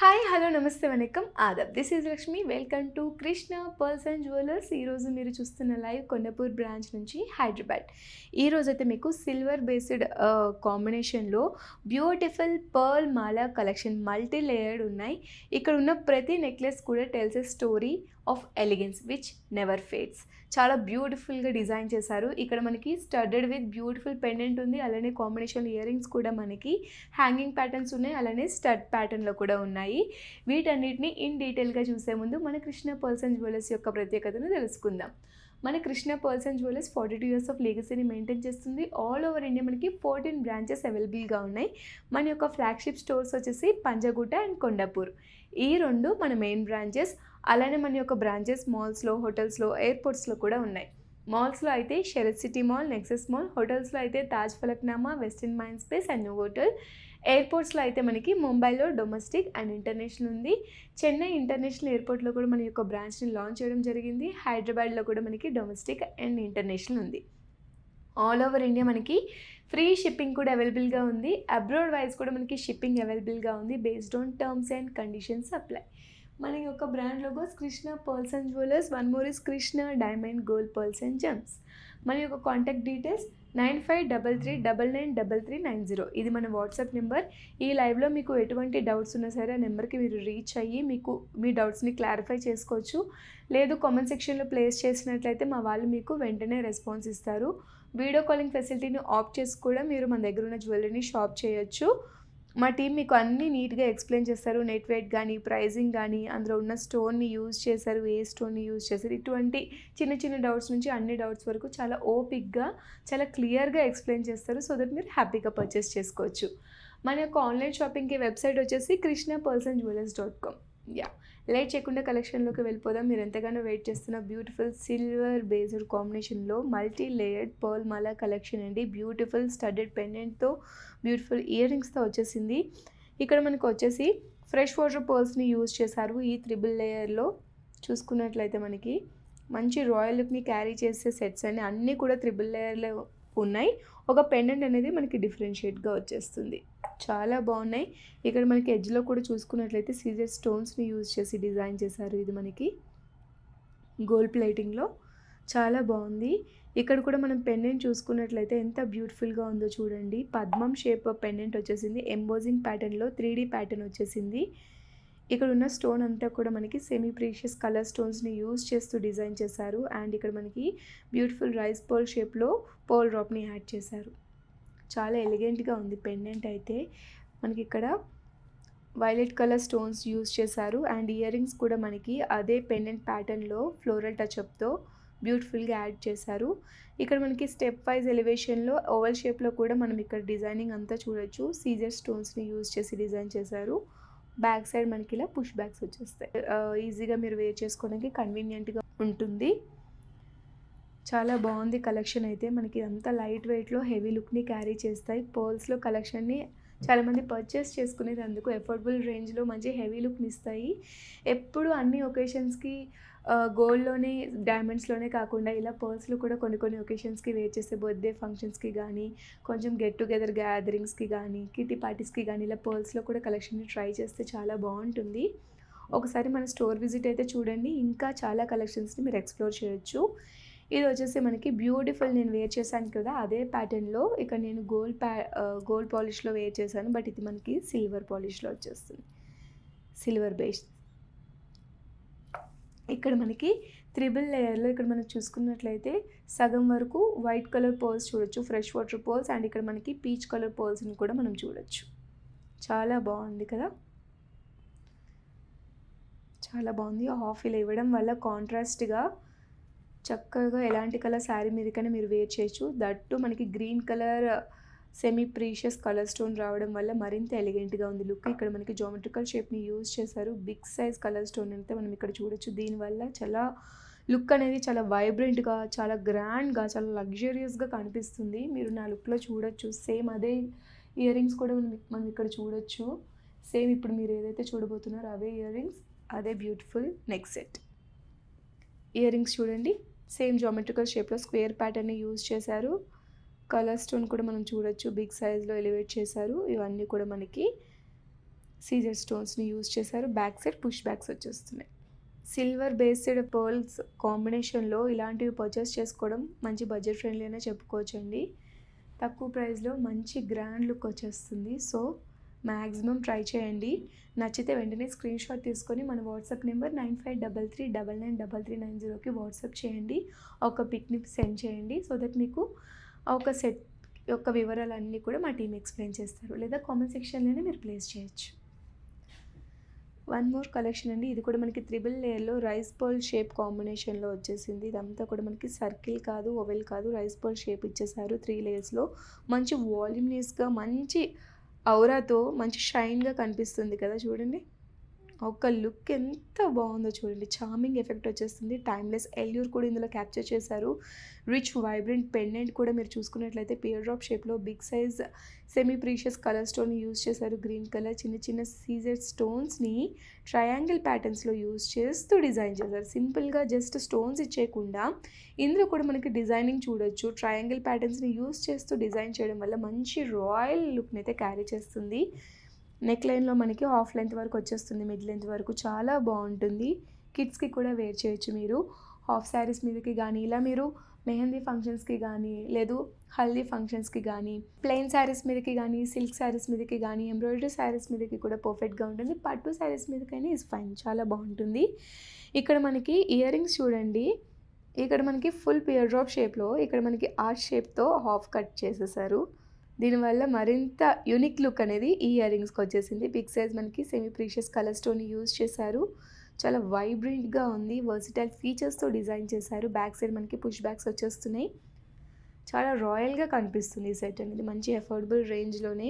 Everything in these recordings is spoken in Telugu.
హాయ్ హలో నమస్తే వనకం ఆదాబ్. This is Lakshmi. Welcome to Krishna pearls and jewellers. ఈరోజు మీరు చూస్తున్న లైవ్ కొండపూర్ బ్రాంచ్ నుంచి హైదరాబాద్. ఈరోజు అయితే మీకు సిల్వర్ బేస్డ్ కాంబినేషన్లో బ్యూటిఫుల్ పర్ల్ మాలా కలెక్షన్ మల్టీ లేయర్డ్ ఉన్నాయి. ఇక్కడ ఉన్న ప్రతి నెక్లెస్ కూడా tells a story of elegance which never fades. చాలా బ్యూటిఫుల్గా డిజైన్ చేశారు. ఇక్కడ మనకి స్టడెడ్ విత్ బ్యూటిఫుల్ పెండెంట్ ఉంది. అలానే కాంబినేషన్ ఇయర్ రింగ్స్ కూడా మనకి హ్యాంగింగ్ ప్యాటర్న్స్ ఉన్నాయి. అలానే స్టడ్ ప్యాటర్న్లో కూడా ఉన్నాయి. వీటన్నిటిని ఇన్ డీటెయిల్గా చూసే ముందు మన కృష్ణ పర్ల్స్ అండ్ జ్యువెలర్స్ యొక్క ప్రత్యేకతను తెలుసుకుందాం. మన Krishna pearls and jewellers 42 years of లెగసీని మెయింటైన్ చేస్తుంది. ఆల్ ఓవర్ ఇండియా మనకి 14 బ్రాంచెస్ అవైలబుల్గా ఉన్నాయి. మన యొక్క ఫ్లాగ్షిప్ స్టోర్స్ వచ్చేసి పంజాగుట్ట అండ్ కొండాపూర్. ఈ రెండు మన మెయిన్ బ్రాంచెస్. అలానే మన యొక్క బ్రాంచెస్ మాల్స్లో, హోటల్స్లో, ఎయిర్పోర్ట్స్లో కూడా ఉన్నాయి. మాల్స్లో అయితే Sarath city mall, Nexus mall, హోటల్స్లో అయితే Taj Falaknuma, Westin mind space and new hotel. ఎయిర్పోర్ట్స్లో అయితే మనకి ముంబైలో డొమెస్టిక్ అండ్ ఇంటర్నేషనల్ ఉంది. చెన్నై ఇంటర్నేషనల్ ఎయిర్పోర్ట్లో కూడా మన యొక్క బ్రాంచ్ని లాంచ్ చేయడం జరిగింది. హైదరాబాద్లో కూడా మనకి డొమెస్టిక్ అండ్ ఇంటర్నేషనల్ ఉంది. ఆల్ ఓవర్ ఇండియా మనకి ఫ్రీ షిప్పింగ్ కూడా అవైలబుల్గా ఉంది. అబ్రాడ్ వైజ్ కూడా మనకి షిప్పింగ్ అవైలబుల్గా ఉంది. Based on terms and conditions apply. మన యొక్క brand logos Krishna pearls and jewellers. One more is Krishna diamond gold pearls and gems. మన యొక్క కాంటాక్ట్ డీటెయిల్స్ 9533993390. ఇది మన వాట్సాప్ నెంబర్. ఈ లైవ్లో మీకు ఎటువంటి డౌట్స్ ఉన్నా సరే ఆ నెంబర్కి మీరు రీచ్ అయ్యి మీకు మీ డౌట్స్ని క్లారిఫై చేసుకోవచ్చు. లేదు కామెంట్ సెక్షన్లో ప్లేస్ చేసినట్లయితే మా వాళ్ళు మీకు వెంటనే రెస్పాన్స్ ఇస్తారు. వీడియో కాలింగ్ ఫెసిలిటీని ఆప్ట్ చేసి కూడా మీరు మన దగ్గర ఉన్న జ్యువెలరీని షాప్ చేయొచ్చు. మా టీం మీకు అన్నీ నీట్గా ఎక్స్ప్లెయిన్ చేస్తారు. నెట్ వెయిట్ కానీ, ప్రైజింగ్ కానీ, అందులో ఉన్న స్టోన్ని యూజ్ చేశారు, ఏ స్టోన్ని యూజ్ చేశారు, ఇటువంటి చిన్న చిన్న డౌట్స్ నుంచి అన్ని డౌట్స్ వరకు చాలా ఓపిక్గా, చాలా క్లియర్గా ఎక్స్ప్లెయిన్ చేస్తారు. సో దట్ మీరు హ్యాపీగా పర్చేస్ చేసుకోవచ్చు. మన యొక్క ఆన్లైన్ షాపింగ్కి వెబ్సైట్ వచ్చేసి krishnapearlsandjewellers.com. లేట్ చేయకుండా కలెక్షన్లోకి వెళ్ళిపోదాం. మీరు ఎంతగానో వెయిట్ చేస్తున్న బ్యూటిఫుల్ సిల్వర్ బేస్డ్ కాంబినేషన్లో మల్టీ లేయర్డ్ పర్ల్ మాలా కలెక్షన్ అండి. బ్యూటిఫుల్ స్టడెడ్ పెండెంట్తో, బ్యూటిఫుల్ ఇయర్ రింగ్స్తో వచ్చేసింది. ఇక్కడ మనకు వచ్చేసి ఫ్రెష్ వాటర్ పర్ల్స్ని యూజ్ చేశారు. ఈ త్రిబుల్ లేయర్లో చూసుకున్నట్లయితే మనకి మంచి రాయల్ లుక్ని క్యారీ చేసే సెట్స్ అండి. అన్నీ కూడా త్రిబుల్ లేయర్లో ఉన్నాయి. ఒక పెండెంట్ అనేది మనకి డిఫరెన్షియేట్గా వచ్చేస్తుంది. చాలా బాగున్నాయి. ఇక్కడ మనకి ఎడ్జ్లో కూడా చూసుకున్నట్లయితే సీజర్ స్టోన్స్ని యూజ్ చేసి డిజైన్ చేశారు. ఇది మనకి గోల్డ్ ప్లేటింగ్లో చాలా బాగుంది. ఇక్కడ కూడా మనం పెండెంట్ చూసుకున్నట్లయితే ఎంత బ్యూటిఫుల్గా ఉందో చూడండి. పద్మం షేప్ పెండెంట్ వచ్చేసింది. ఎంబోజింగ్ ప్యాటర్న్లో 3D ప్యాటర్న్ వచ్చేసింది. ఇక్కడ ఉన్న స్టోన్ అంతా కూడా మనకి సెమీ ప్రీషియస్ కలర్ స్టోన్స్ని యూజ్ చేస్తూ డిజైన్ చేశారు. అండ్ ఇక్కడ మనకి బ్యూటిఫుల్ రైస్ పర్ల్ షేప్లో పర్ల్ డ్రాప్ని యాడ్ చేశారు. చాలా ఎలిగెంట్గా ఉంది పెండెంట్ అయితే. మనకి ఇక్కడ వైలెట్ కలర్ స్టోన్స్ యూజ్ చేశారు. అండ్ ఇయర్ రింగ్స్ కూడా మనకి అదే పెండెంట్ ప్యాటర్న్లో ఫ్లోరల్ టచ్అప్తో బ్యూటిఫుల్గా యాడ్ చేశారు. ఇక్కడ మనకి స్టెప్ వైజ్ ఎలివేషన్లో ఓవల్ షేప్లో కూడా మనం ఇక్కడ డిజైనింగ్ అంతా చూడొచ్చు. సీజర్ స్టోన్స్ని యూజ్ చేసి డిజైన్ చేశారు. బ్యాక్ సైడ్ మనకి ఇలా పుష్ బ్యాక్స్ వచ్చేస్తాయి. ఈజీగా మీరు వేర్ చేసుకోవడానికి కన్వీనియంట్గా ఉంటుంది. చాలా బాగుంది కలెక్షన్ అయితే. మనకి అంతా లైట్ వెయిట్లో హెవీ లుక్ని క్యారీ చేస్తాయి. పర్ల్స్లో కలెక్షన్ని చాలామంది పర్చేస్ చేసుకునేది అందుకు అఫోర్డబుల్ రేంజ్లో మంచి హెవీ లుక్ని ఇస్తాయి. ఎప్పుడు అన్ని ఒకేషన్స్కి గోల్డ్లోనే, డైమండ్స్లోనే కాకుండా ఇలా పర్ల్స్లో కూడా కొన్ని కొన్ని ఒకేషన్స్కి వేర్ చేసే బర్త్డే ఫంక్షన్స్కి కానీ, కొంచెం గెట్ టుగెదర్ గ్యాదరింగ్స్కి కానీ, కిటీ పార్టీస్కి కానీ ఇలా పర్ల్స్లో కూడా కలెక్షన్ని ట్రై చేస్తే చాలా బాగుంటుంది. ఒకసారి మన స్టోర్ విజిట్ అయితే చూడండి. ఇంకా చాలా కలెక్షన్స్ని మీరు ఎక్స్ప్లోర్ చేయొచ్చు. ఇది వచ్చేసి మనకి బ్యూటిఫుల్, నేను వేర్ చేశాను కదా అదే ప్యాటర్న్లో ఇక్కడ నేను గోల్డ్ పాలిష్లో వేర్ చేశాను. బట్ ఇది మనకి సిల్వర్ పాలిష్లో వచ్చేస్తుంది. Silver base. ఇక్కడ మనకి త్రిబుల్ లేయర్లో ఇక్కడ మనం చూసుకున్నట్లయితే సగం వరకు వైట్ కలర్ పర్ల్స్ చూడొచ్చు, ఫ్రెష్ వాటర్ పర్ల్స్. అండ్ ఇక్కడ మనకి పీచ్ కలర్ పర్ల్స్ని కూడా మనం చూడొచ్చు. చాలా బాగుంది కదా. చాలా బాగుంది. హాఫ్ ఇలా ఇవ్వడం వల్ల కాంట్రాస్ట్గా చక్కగా ఎలాంటి కలర్ శారీ మీదకైనా మీరు వేర్ చేయొచ్చు. దట్టు మనకి green colour semi precious colour stone రావడం వల్ల మరింత ఎలిగెంట్గా ఉంది లుక్. ఇక్కడ మనకి జామెట్రికల్ షేప్ని యూజ్ చేశారు. బిగ్ సైజ్ కలర్ స్టోన్ అయితే మనం ఇక్కడ చూడొచ్చు. దీనివల్ల చాలా లుక్ అనేది చాలా వైబ్రెంట్గా, చాలా గ్రాండ్గా, చాలా లగ్జరియస్గా కనిపిస్తుంది. మీరు నా లుక్లో చూడొచ్చు. సేమ్ అదే ఇయర్ రింగ్స్ కూడా మనం ఇక్కడ చూడొచ్చు. సేమ్ ఇప్పుడు మీరు ఏదైతే చూడబోతున్నారో అవే ఇయర్ రింగ్స్, అదే beautiful neck set. Ear rings చూడండి. సేమ్ జామెట్రికల్ షేప్లో స్క్వేర్ ప్యాటర్న్ని యూజ్ చేశారు. కలర్ స్టోన్ కూడా మనం చూడొచ్చు. బిగ్ సైజ్లో ఎలివేట్ చేశారు. ఇవన్నీ కూడా మనకి సీజర్ స్టోన్స్ని యూజ్ చేశారు. బ్యాక్ సైడ్ పుష్ బ్యాక్స్ వచ్చేస్తున్నాయి. సిల్వర్ బేస్డ్ పర్ల్స్ కాంబినేషన్లో ఇలాంటివి పర్చేస్ చేసుకోవడం మంచి బడ్జెట్ ఫ్రెండ్లీ అనే చెప్పుకోవచ్చండి. తక్కువ ప్రైస్లో మంచి గ్రాండ్ లుక్ వచ్చేస్తుంది. సో మ్యాక్సిమం ట్రై చేయండి. నచ్చితే వెంటనే స్క్రీన్ షాట్ తీసుకొని మన వాట్సాప్ నెంబర్ 9533999390కి వాట్సాప్ చేయండి. ఒక పిక్ని సెండ్ చేయండి. సో దట్ మీకు ఒక సెట్ యొక్క వివరాలన్నీ కూడా మా టీం ఎక్స్ప్లెయిన్ చేస్తారు. లేదా కామెంట్ సెక్షన్లోనే మీరు ప్లేస్ చేయొచ్చు. వన్ మోర్ కలెక్షన్ అండి. ఇది కూడా మనకి త్రిబుల్ లేయర్లో రైస్ బాల్ షేప్ కాంబినేషన్లో వచ్చేసింది. ఇదంతా కూడా మనకి సర్కిల్ కాదు, ఓవెల్ కాదు, రైస్ బాల్ షేప్ ఇచ్చేసారు 3 లేయర్స్లో. మంచి వాల్యూమినియస్గా మంచి ఔరాతో మంచి షైన్గా కనిపిస్తుంది కదా చూడండి. ఒక లుక్ ఎంత బాగుందో చూడండి. చార్మింగ్ ఎఫెక్ట్ వచ్చేస్తుంది. టైమ్లెస్ ఎల్యూర్ కూడా ఇందులో క్యాప్చర్ చేశారు. రిచ్ వైబ్రెంట్ పెండెంట్ కూడా మీరు చూసుకున్నట్లయితే పియర్ డ్రాప్ షేప్లో big size semi precious colour stone use చేశారు. గ్రీన్ కలర్ చిన్న చిన్న సీజర్ స్టోన్స్ని ట్రయాంగిల్ ప్యాటర్న్స్లో యూజ్ చేస్తూ డిజైన్ చేశారు. సింపుల్గా జస్ట్ స్టోన్స్ ఇచ్చేయకుండా ఇందులో కూడా మనకి డిజైనింగ్ చూడొచ్చు. ట్రయాంగిల్ ప్యాటర్న్స్ని యూజ్ చేస్తూ డిజైన్ చేయడం వల్ల మంచి రాయల్ లుక్ని అయితే క్యారీ చేస్తుంది. నెక్ లైన్లో మనకి హాఫ్ లెంత్ వరకు వచ్చేస్తుంది, మిడ్ లెంత్ వరకు చాలా బాగుంటుంది. కిడ్స్కి కూడా వేర్ చేయొచ్చు మీరు. హాఫ్ శారీస్ మీదకి కానీ, ఇలా మీరు మెహందీ ఫంక్షన్స్కి కానీ, లేదు హల్దీ ఫంక్షన్స్కి కానీ, ప్లెయిన్ శారీస్ మీదకి కానీ, సిల్క్ శారీస్ మీదకి కానీ, ఎంబ్రాయిడరీ శారీస్ మీదకి కూడా పర్ఫెక్ట్గా ఉంటుంది. పట్టు శారీస్ మీదకైనా ఇస్ ఫైన్, చాలా బాగుంటుంది. ఇక్కడ మనకి ఇయర్ రింగ్స్ చూడండి. ఇక్కడ మనకి ఫుల్ పియర్ డ్రాప్ షేప్లో ఇక్కడ మనకి ఆర్చ్ షేప్తో హాఫ్ కట్ చేసేసారు. దీనివల్ల మరింత యూనిక్ లుక్ అనేది ఈ ఇయర్ రింగ్స్కి వచ్చేసింది. బిగ్ సైజ్ మనకి semi precious colour stone use చేశారు. చాలా వైబ్రెంట్గా ఉంది. వర్సిటైల్ ఫీచర్స్తో డిజైన్ చేశారు. బ్యాక్ సైడ్ మనకి పుష్ బ్యాక్స్ వచ్చేస్తున్నాయి. చాలా రాయల్గా కనిపిస్తుంది ఈ సెట్ అనేది. మంచి అఫోర్డబుల్ రేంజ్లోనే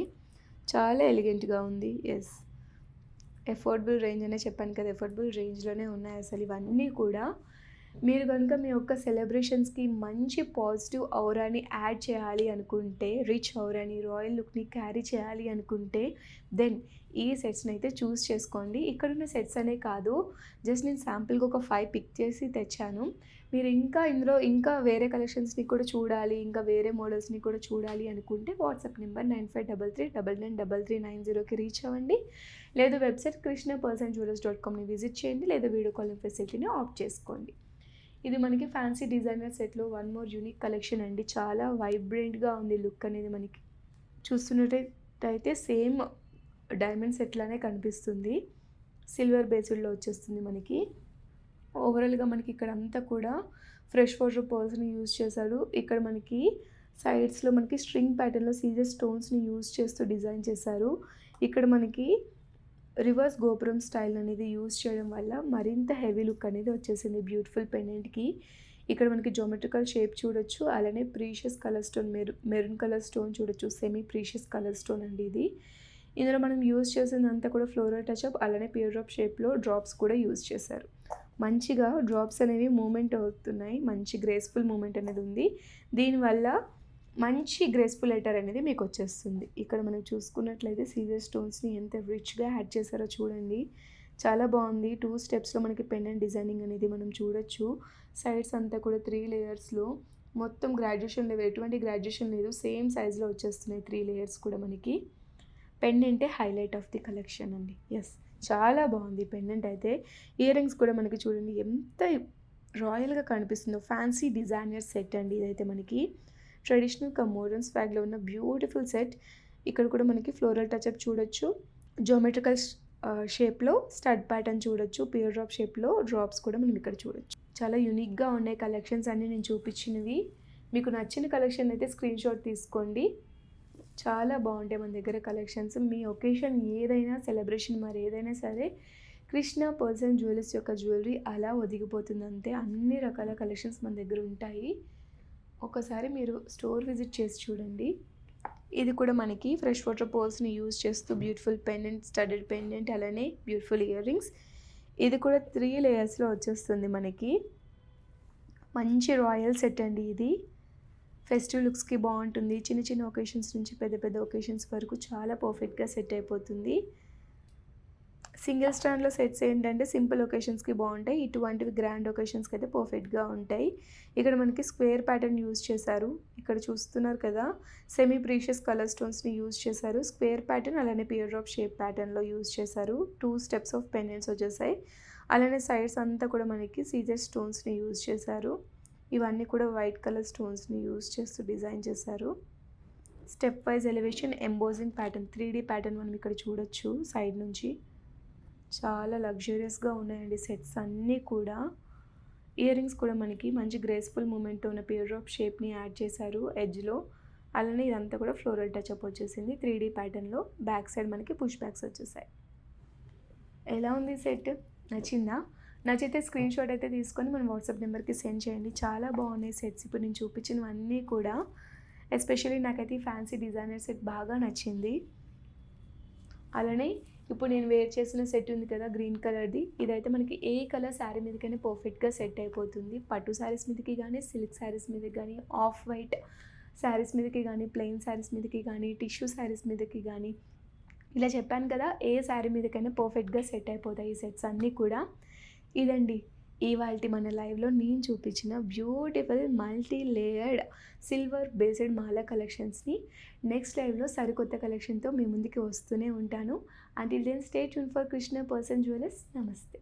చాలా ఎలిగెంట్గా ఉంది. ఎస్, అఫోర్డబుల్ రేంజ్ అనే చెప్పాను కదా, అఫోర్డబుల్ రేంజ్లోనే ఉన్నాయి అసలు ఇవన్నీ కూడా. మీరు కనుక మీ యొక్క సెలబ్రేషన్స్కి మంచి పాజిటివ్ ఔరాని యాడ్ చేయాలి అనుకుంటే, రిచ్ ఔరాని, రాయల్ లుక్ని క్యారీ చేయాలి అనుకుంటే దెన్ ఈ సెట్స్ని అయితే చూస్ చేసుకోండి. ఇక్కడున్న సెట్స్ అనే కాదు, జస్ట్ నేను శాంపుల్గా ఒక 5 పిక్ చేసి తెచ్చాను. మీరు ఇందులో ఇంకా వేరే కలెక్షన్స్ని కూడా చూడాలి, ఇంకా వేరే మోడల్స్ని కూడా చూడాలి అనుకుంటే వాట్సాప్ నెంబర్ 9533999390కి రీచ్ అవ్వండి. లేదు వెబ్సైట్ krishnapersonjewellers.comని విజిట్ చేయండి. లేదా వీడియో కాలింగ్ ఫెసిలిటీని ఆప్ట్ చేసుకోండి. ఇది మనకి ఫ్యాన్సీ డిజైనర్ సెట్లో వన్ మోర్ యూనిక్ కలెక్షన్ అండి. చాలా వైబ్రెంట్గా ఉంది లుక్ అనేది. మనకి చూస్తున్నట్టయితే సేమ్ డైమండ్ సెట్లానే కనిపిస్తుంది. సిల్వర్ బేస్డ్లో వచ్చేస్తుంది మనకి. ఓవరాల్గా మనకి ఇక్కడ అంతా కూడా ఫ్రెష్ వాటర్ పర్ల్స్ని యూజ్ చేశారు. ఇక్కడ మనకి సైడ్స్లో మనకి స్ట్రింగ్ ప్యాటర్న్లో సీజర్ స్టోన్స్ని యూజ్ చేస్తూ డిజైన్ చేశారు. ఇక్కడ మనకి రివర్స్ గోపురం స్టైల్ అనేది యూజ్ చేయడం వల్ల మరింత హెవీ లుక్ అనేది వచ్చేసింది బ్యూటిఫుల్ పెండెంట్కి. ఇక్కడ మనకి జోమెట్రికల్ షేప్ చూడొచ్చు. అలానే precious colour stone, maroon colour stone చూడొచ్చు. సెమీ ప్రీషియస్ కలర్ స్టోన్ అండి ఇది. ఇందులో మనం యూజ్ చేసిందంతా కూడా ఫ్లోరల్ టచ్అప్, అలానే పియర్ డ్రాప్ షేప్లో డ్రాప్స్ కూడా యూజ్ చేశారు. మంచిగా డ్రాప్స్ అనేవి మూమెంట్ అవుతున్నాయి. మంచి గ్రేస్ఫుల్ మూమెంట్ అనేది ఉంది. దీనివల్ల మంచి గ్రేస్ఫుల్ లెటర్ అనేది మీకు వచ్చేస్తుంది. ఇక్కడ మనం చూసుకున్నట్లయితే సీజర్ స్టోన్స్ని ఎంత రిచ్గా యాడ్ చేశారో చూడండి. చాలా బాగుంది. 2 స్టెప్స్లో మనకి పెండెంట్ డిజైనింగ్ అనేది మనం చూడొచ్చు. సైడ్స్ అంతా కూడా 3 లేయర్స్లో మొత్తం గ్రాడ్యుయేషన్ లేదు, ఎటువంటి గ్రాడ్యుయేషన్ లేదు, సేమ్ సైజ్లో వచ్చేస్తున్నాయి 3 లేయర్స్ కూడా మనకి. పెండెంటే హైలైట్ ఆఫ్ ది కలెక్షన్ అండి. ఎస్, చాలా బాగుంది పెండెంట్ అయితే. ఇయర్ రింగ్స్ కూడా మనకి చూడండి ఎంత రాయల్గా కనిపిస్తుందో. ఫ్యాన్సీ డిజైనర్ సెట్ అండి ఇదైతే మనకి. ట్రెడిషనల్ మోడర్న్ స్వాగ్లో ఉన్న బ్యూటిఫుల్ సెట్. ఇక్కడ కూడా మనకి ఫ్లోరల్ టచ్అప్ చూడొచ్చు. జోమెట్రికల్ షేప్లో స్టడ్ ప్యాటర్న్ చూడొచ్చు. పియర్ డ్రాప్ షేప్లో డ్రాప్స్ కూడా మనం ఇక్కడ చూడొచ్చు. చాలా యూనిక్గా ఉన్నాయి కలెక్షన్స్ అన్నీ నేను చూపించినవి. మీకు నచ్చిన కలెక్షన్ అయితే స్క్రీన్ షాట్ తీసుకోండి. చాలా బాగుంటాయి మన దగ్గర కలెక్షన్స్. మీ ఒకేషన్ ఏదైనా, సెలబ్రేషన్ మరి ఏదైనా సరే, కృష్ణ పర్సన్ జ్యువెలర్స్ యొక్క జ్యువెలరీ అలా ఒదిగిపోతుంది అంతే. అన్ని రకాల కలెక్షన్స్ మన దగ్గర ఉంటాయి. ఒకసారి మీరు స్టోర్ విజిట్ చేసి చూడండి. ఇది కూడా మనకి ఫ్రెష్ వాటర్ పర్ల్స్ని యూజ్ చేస్తూ బ్యూటిఫుల్ పెండెంట్, స్టడెడ్ పెండెంట్, అలానే బ్యూటిఫుల్ ఇయర్ రింగ్స్. ఇది కూడా 3 లేయర్స్లో వచ్చేస్తుంది మనకి. మంచి రాయల్ సెట్ అండి ఇది. ఫెస్టివ్ లుక్స్కి బాగుంటుంది. చిన్న చిన్న ఒకేషన్స్ నుంచి పెద్ద పెద్ద ఒకేషన్స్ వరకు చాలా పర్ఫెక్ట్గా సెట్ అయిపోతుంది. సింగిల్ స్టాండ్‌లో సెట్స్ ఏంటంటే సింపుల్ ఒకేషన్స్‌కి బావుంటాయి. ఇటువంటివి గ్రాండ్ ఒకేషన్స్‌కి అయితే పర్ఫెక్ట్‌గా ఉంటాయి. ఇక్కడ మనకి స్క్వేర్ ప్యాటర్న్ యూజ్ చేశారు. ఇక్కడ చూస్తున్నారు కదా! సెమీ ప్రీషియస్ కలర్ స్టోన్స్‌ని యూజ్ చేశారు. స్క్వేర్ ప్యాటర్న్ అలానే పియర్ డ్రాప్ షేప్ ప్యాటర్న్‌లో యూజ్ చేశారు. 2 స్టెప్స్ ఆఫ్ పెండెంట్స్ వచ్చేసాయి. అలానే సైడ్స్ అంతా కూడా మనకి సీజర్ స్టోన్స్‌ని యూజ్ చేశారు. ఇవన్నీ కూడా వైట్ కలర్ స్టోన్స్‌ని యూజ్ చేస్తూ డిజైన్ చేశారు. Step wise elevation embossing pattern 3D pattern మనం ఇక్కడ చూడొచ్చు సైడ్ నుంచి. చాలా లగ్జూరియస్‌గా ఉన్నాయండి సెట్స్ అన్నీ కూడా. ఇయర్ రింగ్స్ కూడా మనకి మంచి గ్రేస్‌ఫుల్ మూమెంట్‌తో ఉన్న పియర్ డ్రాప్ షేప్‌ని యాడ్ చేశారు ఎడ్జ్‌లో. అలానే ఇదంతా కూడా ఫ్లోరల్ టచ్‌అప్ వచ్చేసింది 3D ప్యాటర్న్‌లో. బ్యాక్ సైడ్ మనకి పుష్ బ్యాక్స్ వచ్చేసాయి. ఎలా ఉంది సెట్? నచ్చిందా? నచ్చితే స్క్రీన్ షాట్ అయితే తీసుకొని మన వాట్సాప్ నెంబర్‌కి సెండ్ చేయండి. చాలా బాగున్నాయి సెట్స్. ఇప్పుడు నేను చూపించినవన్నీ కూడా ఎస్పెషల్లీ నాకైతే ఈ ఫ్యాన్సీ డిజైనర్ సెట్ బాగా నచ్చింది. అలానే ఇప్పుడు నేను వేర్ చేసిన సెట్ ఉంది కదా గ్రీన్ కలర్‌ది. ఇదైతే మనకి ఏ కలర్ శారీ మీదకైనా పర్ఫెక్ట్‌గా సెట్ అయిపోతుంది. పట్టు శారీస్ మీదకి గానీ, సిల్క్ శారీస్ మీదకి గానీ, ఆఫ్ వైట్ శారీస్ మీదకి గానీ, ప్లెయిన్ శారీస్ మీదకి గానీ, టిష్యూ శారీస్ మీదకి గానీ, ఇలా చెప్పాను కదా! ఏ శారీ మీదకైనా పర్ఫెక్ట్‌గా సెట్ అయిపోతాయి ఈ సెట్స్ అన్నీ కూడా. ఇదండి ఇవాల్టి మన లైవ్‌లో నేను చూపించిన beautiful multi layered silver based మాల కలెక్షన్స్‌ని నెక్స్ట్ లైవ్‌లో సరికొత్త కలెక్షన్‌తో మీ ముందుకి వస్తూనే ఉంటాను. Until then stay tuned for Krishna pearls jewellers. నమస్తే.